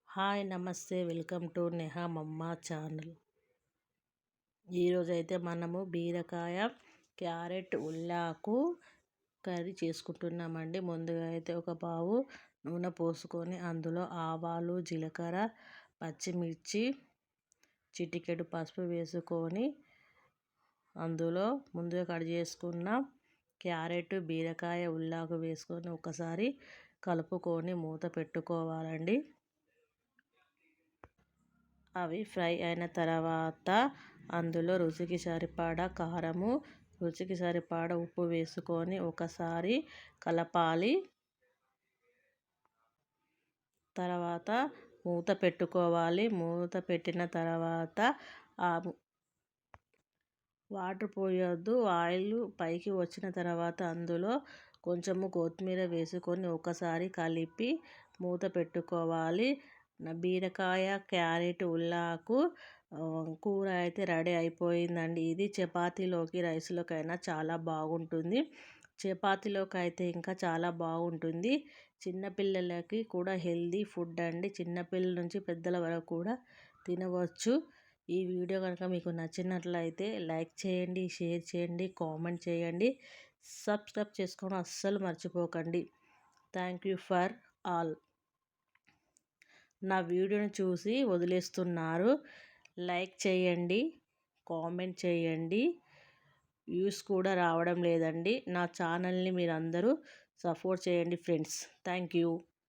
Hi నమస్తే welcome to Neha మమ్మ channel. ఈరోజైతే మనము బీరకాయ క్యారెట్ ఉల్లాకు కర్రీ చేసుకుంటున్నామండి. ముందుగా అయితే ఒక పావు నూనె పోసుకొని అందులో ఆవాలు, జీలకర్ర, పచ్చిమిర్చి, చిటికెడు పసుపు వేసుకొని అందులో ముందుగా కట్ చేసుకున్న క్యారెట్, బీరకాయ, ఉల్లాకు వేసుకొని ఒకసారి కలుపుకొని మూత పెట్టుకోవాలండి. అవి ఫ్రై అయిన తర్వాత అందులో రుచికి సరిపడా కారము, రుచికి సరిపడా ఉప్పు వేసుకొని ఒకసారి కలపాలి. తర్వాత మూత పెట్టుకోవాలి. మూత పెట్టిన తర్వాత వాటర్ పోయొద్దు. ఆయిల్ పైకి వచ్చిన తర్వాత అందులో కొంచెము కొత్తిమీర వేసుకొని ఒకసారి కలిపి మూత పెట్టుకోవాలి. బీరకాయ, క్యారెట్, ఉల్లాకు కూర అయితే రెడీ అయిపోయిందండి. ఇది చపాతీలోకి, రైస్లోకైనా చాలా బాగుంటుంది. చపాతీలోకి అయితే ఇంకా చాలా బాగుంటుంది. చిన్నపిల్లలకి కూడా హెల్దీ ఫుడ్ అండి. చిన్నపిల్లల నుంచి పెద్దల వరకు కూడా తినవచ్చు. ఈ వీడియో కనుక మీకు నచ్చినట్లయితే లైక్ చేయండి, షేర్ చేయండి, కామెంట్ చేయండి, సబ్స్క్రైబ్ చేసుకోవడం అస్సలు మర్చిపోకండి. Thank you for all. నా వీడియోని చూసి వదిలేస్తున్నారు. లైక్ చేయండి, కామెంట్ చేయండి. వ్యూస్ కూడా రావడం లేదండి. నా ఛానల్ని మీరు అందరూ సపోర్ట్ చేయండి ఫ్రెండ్స్. Thank you.